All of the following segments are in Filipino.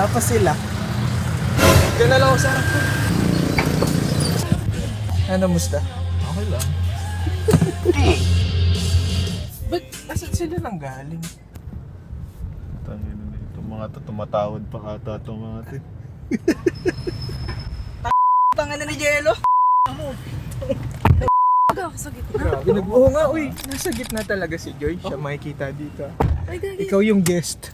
Tapos sila. Diyan na lang ako sa harap ko. Ano, musta? Okay lang. Ba't asan sila nang galing? Tangin na itong mga to, tumatawad pa ata itong mga to. Tangan na ni Jello. Sa gitna. Grabe, oo nga, uy. Nasa gitna talaga si Joy. Siya makikita dito. Ikaw yung guest.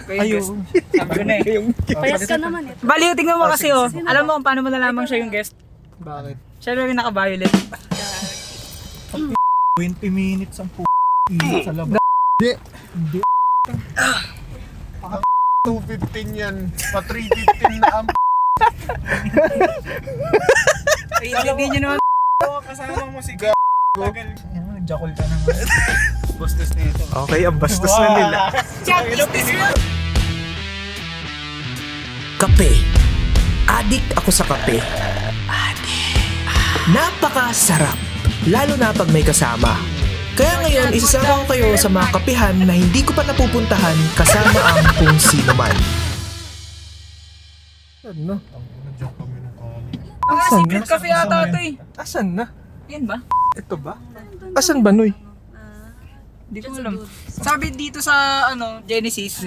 Ayun. Sabi ko na eh. Payas ka naman eh. Baliw, tingnan mo kasi oh. Alam mo kung paano mo nalaman siya yung guest? Bakit? Siya lang yung naka-violet. 20 minutes ang init sa labas. Hindi. 215 yan. Pa 315 na ang Hindi nyo naman. Kasama mo si Tagal. Jakol ka naman. Bastos na ito. Okay, ang bastos na nila. Kape. Adik ako sa kape. Napakasarap. Lalo na pag may kasama. Kaya ngayon, isasama ko kayo sa mga kapihan na hindi ko pa napupuntahan kasama ang kung sino man. Ano? Nandiyan kami ng kanin. Secret cafe ata ito eh. Asan na? Yan ba? Ito ba? Asan ba, Noy? Hindi ko alam. Sabi dito sa Genesis.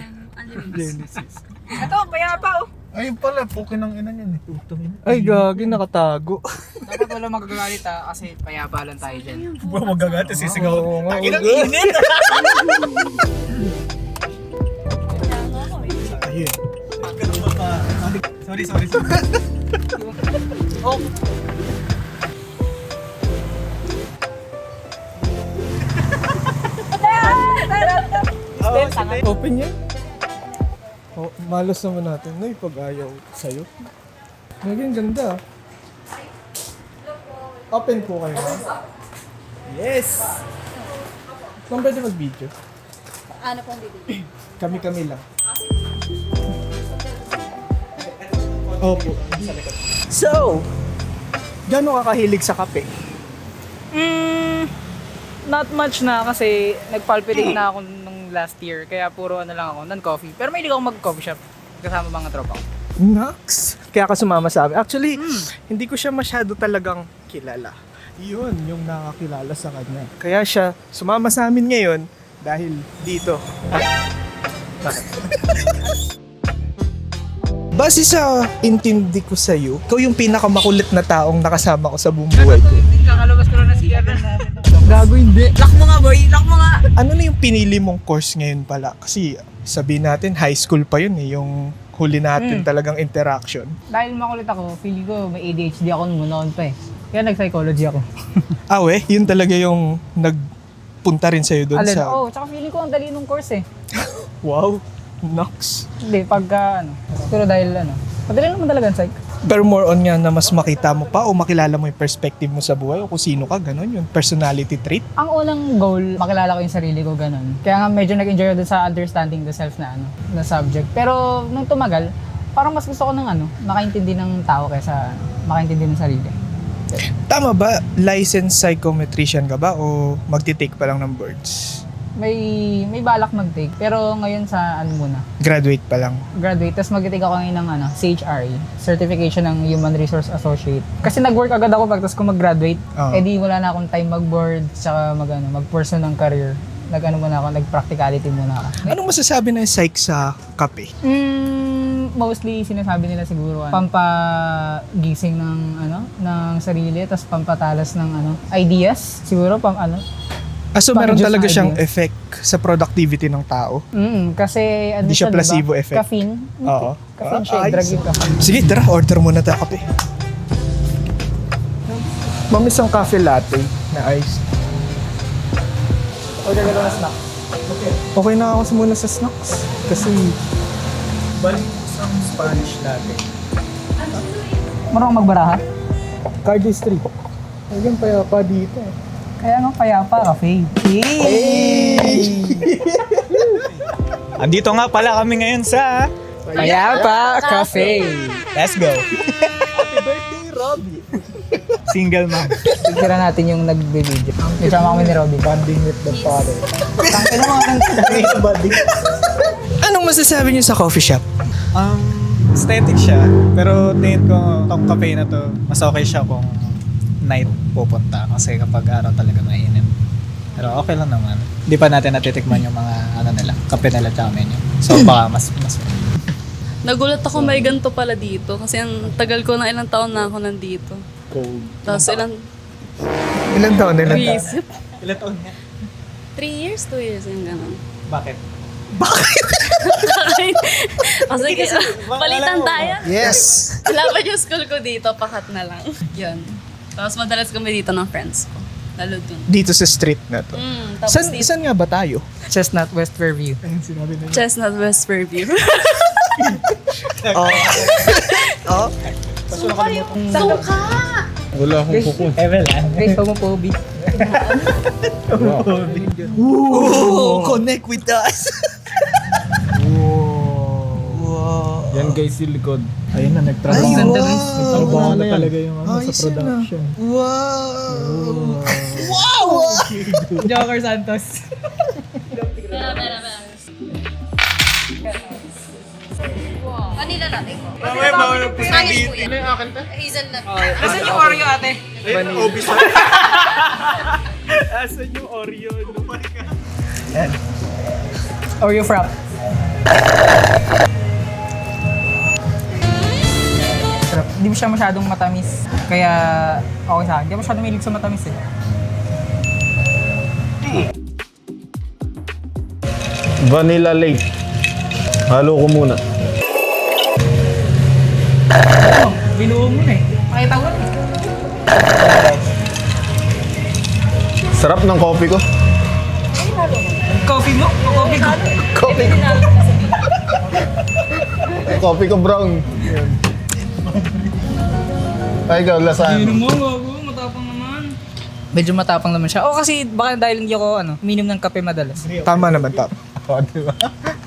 Genesis. Ito, payapa oh. Ayun pala, pukin ng ina niyan eh. Ay, gagi, nakatago. Dapat wala magagalit kasi payapa lang tayo dyan. Bro, magagata sisigaw. Oo nga, Tangin ang wag. init! Ayun. Sorry. Oh. Open yan? Oh, malas naman natin. Noy, pag ayaw sa'yo. Naging ganda. Open po kayo. Yes! Saan pwede mag-video? Ano pong bibig? Kami-kami lang. Opo. So, gano'n ka kahilig sa kape? Not much na kasi nagpalpitate na ako nung last year. Kaya puro lang ako, non-coffee. Pero may ako mag-coffee shop kasama mga tropa ko. Nax! Kaya ka sumama sa amin. Actually, hindi ko siya masyado talagang kilala. Yun, yung nakakilala sa kanya. Kaya siya sumama sa amin ngayon dahil dito. Base sa intindi ko sa'yo, ikaw yung pinakamakulit na taong nakasama ko sa buong buhay ko. Kakalabas ko lang na CR na. Gago hindi. Lock mo nga boy, lock mo nga. Ano na yung pinili mong course ngayon pala? Kasi sabihin natin, high school pa yun eh, yung huli natin talagang interaction. Dahil makulit ako, feeling ko may ADHD ako nung noon pa eh. Kaya nag-psychology ako. Yun talaga yung nagpunta rin sa'yo doon sa... Tsaka feeling ko ang dali nung course eh. Wow, Nox. Hindi, pagka siguro dahil madali naman talaga ang psych. Pero more on nga na mas makita mo pa o makilala mo yung perspective mo sa buhay o kung sino ka, gano'n yung personality trait. Ang unang goal, makilala ko yung sarili ko, ganun. Kaya nga medyo nag-enjoy ako sa understanding the self na subject. Pero nung tumagal, parang mas gusto ko ng makaintindi ng tao kaysa makaintindi ng sarili. Tama ba, licensed psychometrician ka ba o magti-take pa lang ng boards? May balak mag-take, pero ngayon sa muna, Graduate pa lang. graduate, tapos mag-take ako ngayon ng CHRE, Certification ng Human Resource Associate. Kasi nag-work agad ako tapos kung mag-graduate, edi wala na akong time mag-board, saka mag-pursue ng career. Muna ako, nag-practicality muna ako. Anong masasabi ng psych sa kape? Mostly sinasabi nila siguro pampagising ng sarili, tapos pampatalas ng ideas, siguro So Parang meron just talaga siyang ideas. effect sa productivity ng tao? Kasi Hindi siya placebo effect. Caffeine. Oo. Caffeine siya, Ayos. drug yung caffeine. Sige, tara, order muna tayo kape. Ma'am, isang cafe latte na ice. Order ka lang na snack. Okay na ako muna sa snacks. Kasi balik isang Spanish latte. Marunong magbaraha? Cardistry. Ayun, payapa dito eh. Kaya payapa, cafe. Andito nga pala kami ngayon sa Payapa Cafe. Let's go! Happy birthday, Robbie! Single man. Picture natin yung nag-video. Kasama kami ni Robby. Bonding with the father. Tangin mo nga ng Anong masasabi niyo sa coffee shop? Aesthetic siya. Pero tingin ko itong cafe na to, mas okay siya kung night pupunta. Kasi kapag araw talaga mainit. Pero okay lang naman. Hindi pa natin natitikman yung mga ano nila, kape nila tsaka menu. So baka mas Nagulat ako may ganito pala dito kasi ang tagal ko na ilang taon na ako nandito. Cold. Tapos Ilan taon? isip. Ilan taon nga? 3 years, 2 years, yung gano'n. Bakit? Kasi palitan tayo. Yes! Wala pa yung school ko dito, pakat na lang. Yun. Tapos madalas kami dito ng friends ko. Lalo dun. Dito sa street na to. Tapos Saan nga ba tayo? Chestnut West Fairview. Ayun, sinabi na Chestnut West Fairview. Oh. Suka yung suka! Wala akong kuko. Evelan. Guys, homophobic. Ooh, connect with us! Yan guys, si likod. Ayun na, nagtrabaho. Ay, ganda, na. guys. Nagtrabaho na talaga yung ano, Ayos sa yun, ah. production. Wow! Joker Santos. Kanila natin ko. Bawal po sa Spanish po yan. Hazelnut. Asan yung Oreo, ate? Asan yung Oreo? Lumay ka. Oreo frap. Sarap. Hindi mo siya masyadong matamis. Kaya okay sa akin. Hindi masyadong mahilig sa matamis eh. Vanilla Lake. Halo ko muna. Oh, binuo mo na eh. Pakita ko na eh. Sarap ng coffee ko. Coffee mo? O coffee ko? Coffee ko. Coffee ko brown. Yan. Ay, ikaw, lasahan. mo, gago. Matapang naman. Medyo matapang naman siya. O kasi baka dahil hindi ako uminom ng kape madalas. Tama naman, Tap. O, di ba?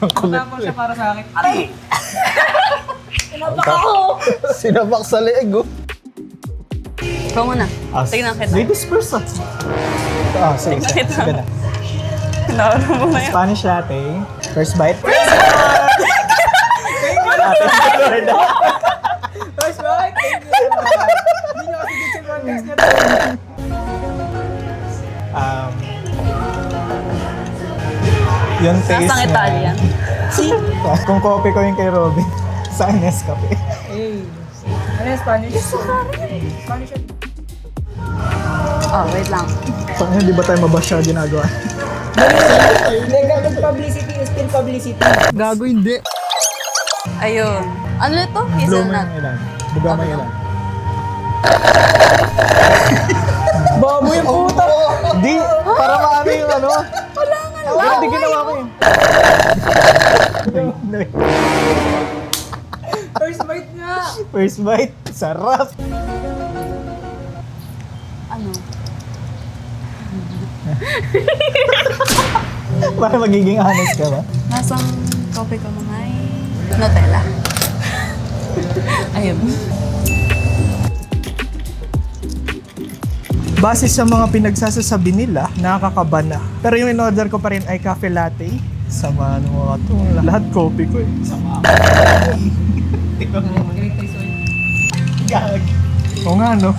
Ang kulit. Matapang siya para sa akin. Aray! Sinabak sa leeg, oh. Ikaw muna. Tingnan kita. Ladies first ah. Sige, sige. Kita. Sige na. Nauna mo na yun. Spanish latte. First bite. First bite! Hindi nyo kasi good sa context niya to. Yung taste Nasang niya. Italian. Kung coffee ko yung kay Robin, sa Nescafe. Hey. Ano yung Spanish? Spanish yun. Oh, wait lang. Paano di ba tayo mabasya ginagawa? Hindi, gago publicity is still publicity. Gago hindi. Ayun. Ano ito? Blow mo Hazelnut. yung ilan. Buga mo yung ilan. Babo yung puta! Di! Para maano yung ano. Wala nga lang. Hindi ginawa ko yun. Wait. First bite nga! First bite. Sarap. Ano? Para magiging honest ka ba? Nasang coffee ko na may Nutella. Ayun. Base sa mga pinagsasasabi nila, nakakaba na. Pero yung in-order ko pa rin ay cafe latte. Sama ng mga to. Lahat coffee ko eh. Oo nga, no?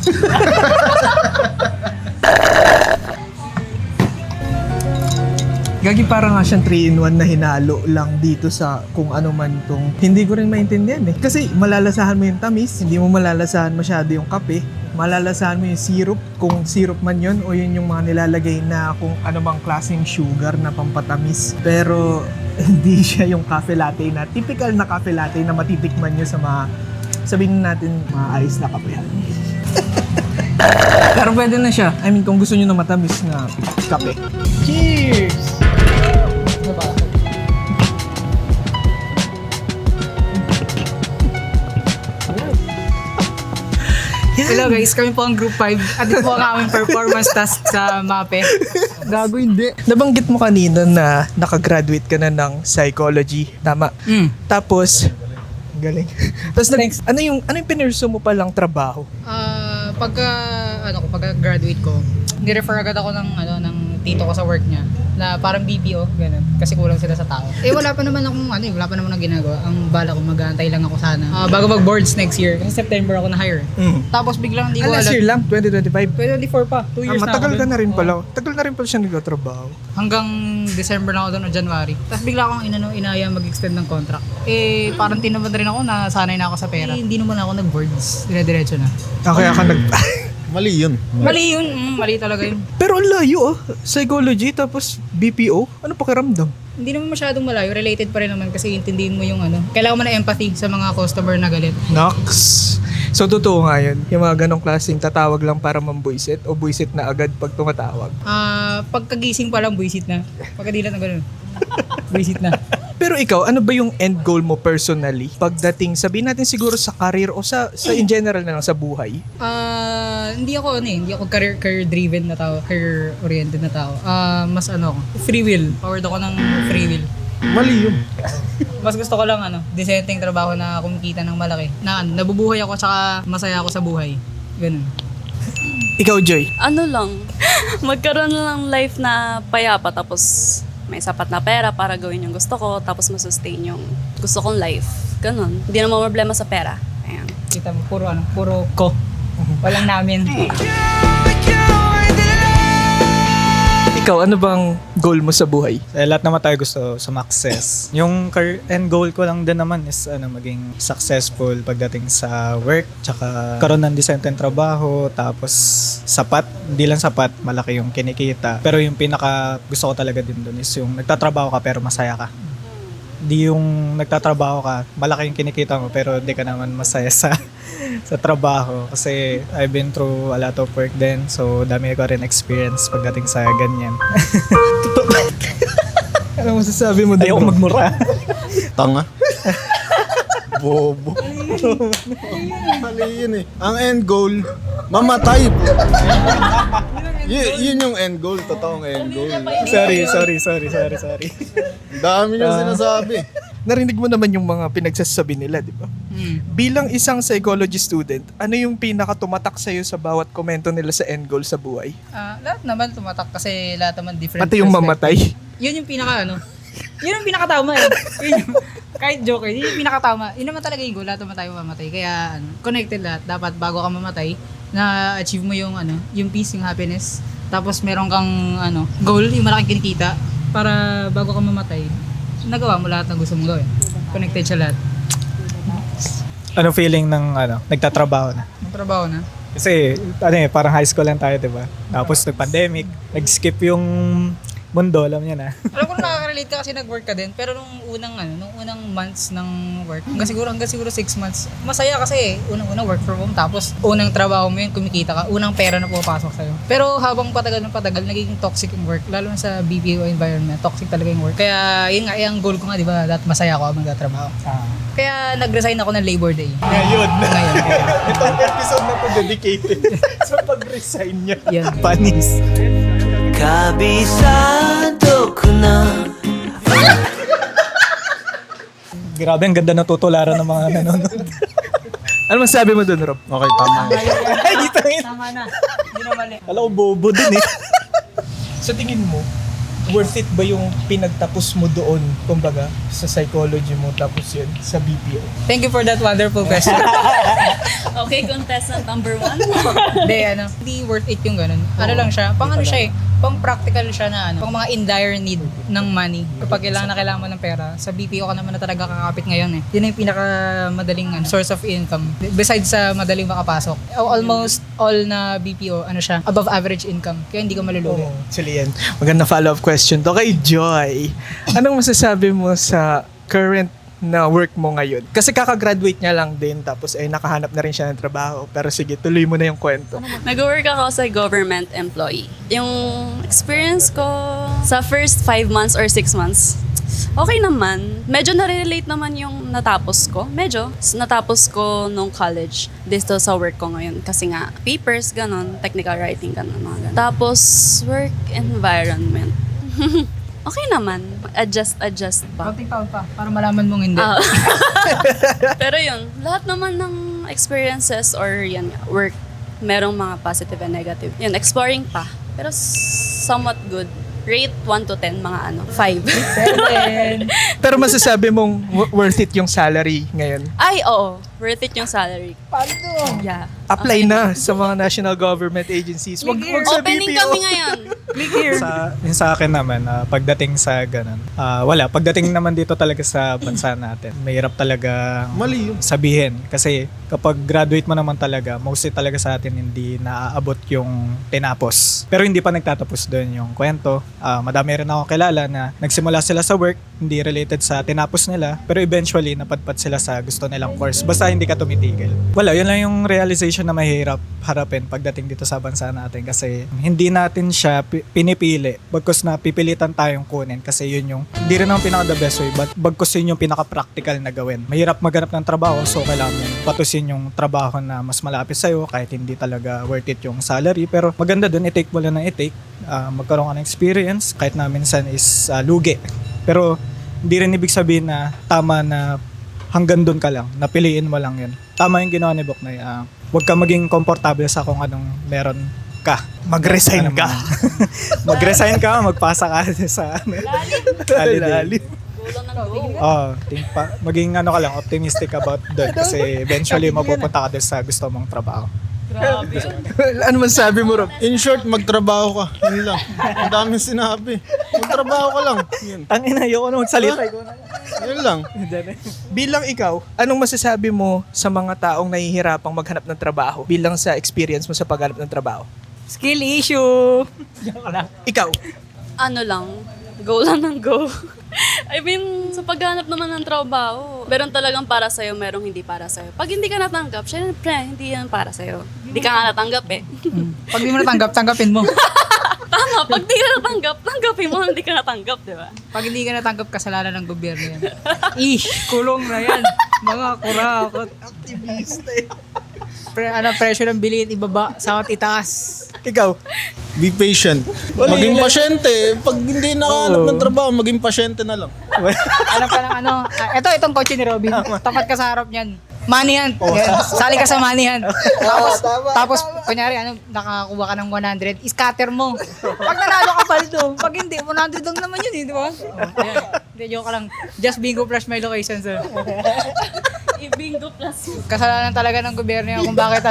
Gagi para nga siyang 3-in-1 na hinalo lang dito sa kung ano man tong hindi ko rin maintindihan eh. Kasi malalasahan mo yung tamis, hindi mo malalasahan masyado yung kape. Malalasahan mo yung syrup, kung syrup man yun o yun yung mga nilalagay na kung ano mang klaseng sugar na pampatamis. Pero hindi siya yung cafe latte na typical na cafe latte na matitikman nyo sa mga sabihin natin mga ice na kape. Pero pwede na siya. I mean, kung gusto nyo na matamis na kape. Cheers! Hello guys, kami po ang Group 5 at ito po ang aming performance task sa MAPE. Gago hindi. Nabanggit mo kanina na nakagraduate ka na ng psychology. Tama. Tapos, galing. Tapos, ano yung pinursu mo palang trabaho? Pagka graduate ko, ni-refer agad ako ng tito ko sa work niya. na parang BPO, ganun. Kasi kulang sila sa tao. Wala pa naman akong wala pa naman akong ginagawa. Ang bala ko, mag-aantay lang ako sana. Bago mag-boards next year, kasi September ako na-hire. Tapos biglang hindi ko Last year lang, 2025. 2024 pa, 2 years na Matagal ako ka dun. na rin Oo. pala. Tagal na rin pala siya nagtatrabaho. Hanggang December na ako doon o January. Tapos bigla akong inaya mag-extend ng contract. Parang tinamad rin ako na sanay na ako sa pera. Hindi naman ako nag-boards. Dire-diretso na. Kaya ka nag... Mali yun. Mali yun. Mali talaga yun. Pero ang layo Psychology tapos BPO. Ano pakiramdam? Hindi naman masyadong malayo. Related pa rin naman kasi intindihin mo yung kailangan mo na empathy sa mga customer na galit. Nox. So totoo nga yun. Yung mga ganong klaseng tatawag lang para mambuisit o buisit na agad pag tumatawag. Pagkagising pa lang, buisit na. Pagkadilat na ganun. Buisit na. Pero ikaw, ano ba yung end goal mo personally? Pagdating, sabihin natin siguro sa career o sa in general na lang sa buhay? Hindi ako career driven na tao, career oriented na tao. Mas ako, free will. Powered ako ng free will. Mali yun. Mas gusto ko lang decenteng trabaho na kumikita ng malaki. Na nabubuhay ako tsaka masaya ako sa buhay. Ganun. Ikaw, Joy? Ano lang, magkaroon lang life na payapa tapos may sapat na pera para gawin yung gusto ko tapos masustain yung gusto kong life. Ganon. Hindi naman problema sa pera. Ayan. Kita mo, puro ko. Walang namin. Ikaw, ano bang goal mo sa buhay? Lahat naman tayo gusto sumakses. Yung end goal ko lang din naman is maging successful pagdating sa work, tsaka karoon ng decenteng trabaho, tapos sapat, hindi lang sapat, malaki yung kinikita. Pero yung pinaka gusto ko talaga din doon is yung nagtatrabaho ka pero masaya ka. Di yung nagtatrabaho ka, malaki yung kinikita mo pero di ka naman masaya sa trabaho. Kasi I've been through a lot of work din, so dami ko rin experience pagdating sa ganyan. Ano masasabi mo doon? Ayoko magmura. Tanga. Bobo. Mali yun eh. Ang end goal, mamatay. Yun yung end goal, totoong end goal. sorry. Dami yung sinasabi. Narinig mo naman yung mga pinagsasabi nila, di ba? Bilang isang psychology student, ano yung pinaka-tumatak sa'yo sa bawat komento nila sa end goal sa buhay? Lahat naman tumatak kasi lahat naman different. Pati yung perspective. mamatay? Yun yung pinaka yun yung pinakatama kahit joke yun yung pinakatama. Yun naman talaga yung goal, lahat naman tayo mamatay. Kaya connected lahat. Dapat bago ka mamatay, na-achieve mo yung yung peace, yung happiness. Tapos meron kang goal, yung malaking kinikita para bago ka mamatay, nagawa mo lahat ng gusto mong gawin. Connected siya lahat. Ano feeling ng nagtatrabaho na? Ang trabaho na. Kasi parang high school lang tayo, 'di ba? Tapos nag-pandemic, nag-skip yung mundo, alam niya na. Alam ko na nakaka-relate ka kasi nag-work ka din, pero nung unang months ng work, hanggang siguro 6 months, masaya kasi unang work from home, tapos unang trabaho mo yun, kumikita ka, unang pera na pumapasok sa'yo. Pero habang patagal, nagiging toxic yung work, lalo na sa BPO environment, toxic talaga yung work. Kaya yun nga, ang goal ko nga, di ba, masaya ako habang nagtatrabaho. Kaya nag-resign ako ng Labor Day. Ngayon. Ngayon. Itong episode na to dedicated sa pag-resign niya. Yan. Panis. Kabisado ko na. Grabe, ang ganda ng tutularan ng mga nanonood. Ano masasabi mo doon, Rob? Okay, tama. Ay, dito ngayon. Tama na. Hindi na mali. Alam ko, bobo din eh. Sa tingin mo, worth it ba yung pinagtapos mo doon, kumbaga, sa psychology mo tapos yun, sa BPO? Thank you for that wonderful question. Okay, contestant number 1. Hindi worth it yung ganun. Lang siya, pang practical siya na pang mga in dire need ng money. Kapag kailangan mo ng pera, sa BPO ka naman na talaga kakapit ngayon eh. Yun yung pinakamadaling source of income. Besides sa madaling makapasok. Almost all na BPO, siya, above average income. Kaya hindi ka malulugi. Actually yan. Maganda follow-up question to kay Joy. Anong masasabi mo sa current na work mo ngayon? Kasi kakagraduate niya lang din tapos nakahanap na rin siya ng trabaho. Pero sige, tuloy mo na yung kwento. Nag-work ako sa government employee. Yung experience ko sa first 5 months or 6 months, okay naman. Medyo na-relate naman yung natapos ko. Natapos ko nung college dito sa work ko ngayon. Kasi nga, papers, ganon, technical writing, ganon, mga ganon. Tapos, work environment. Okay naman. Adjust pa. Konting taon pa, para malaman mong hindi. Pero yun, lahat naman ng experiences or yan, work, merong mga positive and negative. Yun, exploring pa. Pero somewhat good. Rate 1 to 10, mga 5. Pero masasabi mong worth it yung salary ngayon. Ay, oo. Worth it yung salary. Paano to? Yeah. Apply na sa mga national government agencies. Wag sa Opening BPO. kami ngayon. Click here. Sa akin naman, pagdating sa ganun, wala. Pagdating naman dito talaga sa bansa natin, mahirap talaga Mali yun. sabihin. Kasi kapag graduate mo naman talaga, mostly talaga sa atin hindi naaabot yung tinapos. Pero hindi pa nagtatapos doon yung kwento. Madami rin ako kilala na nagsimula sila sa work, hindi related sa tinapos nila, pero eventually napadpad sila sa gusto nilang course. Basta hindi ka tumitigil. Wala, yun lang yung realization na mahirap harapin pagdating dito sa bansa natin kasi hindi natin siya pinipili. Bagkus na pipilitan tayong kunin kasi yun yung, hindi rin ang pinaka the best way, but bagkus yun yung pinaka-practical na gawin. Mahirap maghanap ng trabaho, so kailangan yung patusin yung trabaho na mas malapit sa'yo kahit hindi talaga worth it yung salary. Pero maganda dun, i-take mo lang ng i-take. Magkaroon ka ng experience kahit na minsan is lugi. Pero hindi rin ibig sabihin na tama na hanggang dun ka lang, napiliin mo lang yun. Tama yung ginawa ni Boknoy. Huwag ka maging komportable sa kung anong meron ka. Mag-resign ka. Mag-resign ka, magpasa ka sa Lalim. Kulang ng go. maging ka lang, optimistic about doon kasi eventually mapupunta ka doon sa gusto mong trabaho. Grabe. Ano man sabi mo, Rob? In short, magtrabaho ka. Yun lang. Ang daming sinabi. Magtrabaho ka lang. Yun. Tangina, ayoko na magsalita. Yun lang. Bilang ikaw, anong masasabi mo sa mga taong nahihirapang maghanap ng trabaho bilang sa experience mo sa paghanap ng trabaho? Skill issue. Ikaw, Ano lang, go lang ng go. I mean, sa paghanap naman ng trabaho, meron talagang para sa'yo, merong hindi para sa'yo. Pag hindi ka natanggap, syempre, hindi yan para sa'yo. Hindi ka nga natanggap eh. Pag di mo natanggap, tanggapin mo. Tama, pag di ka natanggap, tanggapin mo, hindi ka natanggap, di ba? Pag hindi ka natanggap, kasalanan ng gobyerno yan. Kulong na yan. Mga kurakot. activista Presyo ng bilihin, ibaba, sawat itaas. Ikaw, Be patient. Maging pasyente. Pag hindi nakahanap ng trabaho, maging pasyente na lang. Alam ka ng itong kotse ni Robin. Tapat ka sa harap niyan. Manihan. Yan. Sali ka sa manihan. Tapos, kunyari, nakakuha ka ng 100, scatter mo. Pag nanalo ka paldo, pag hindi, 100 lang naman yun, di ba? Hindi, joke lang. Just bingo flash my location, sir. I-bingo plus. Kasalanan talaga ng gobyerno yan kung bakit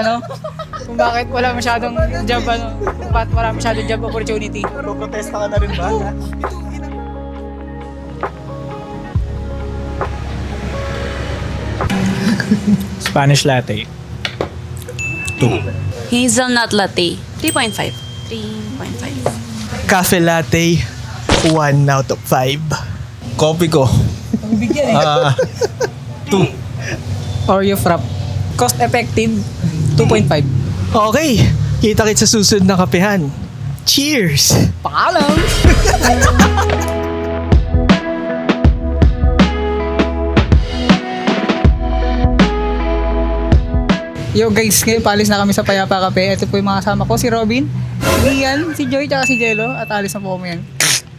wala masyadong job, kung bakit wala masyadong job opportunity. Protesta ka na rin ba? Spanish latte. 2. Hazelnut latte, 3.5. 3.5. cafe latte, 1 out of 5. Coffee ko. Oreo frap. Cost effective, 2.5. Okay, kita-kits sa susunod na kapehan. Cheers! Paalam! Yo guys, ngayon paalis na kami sa Payapa Cafe. Ito po yung mga kasama ko, si Robin, Ian, si Joy, tsaka si Jello. At alis na po kami yan.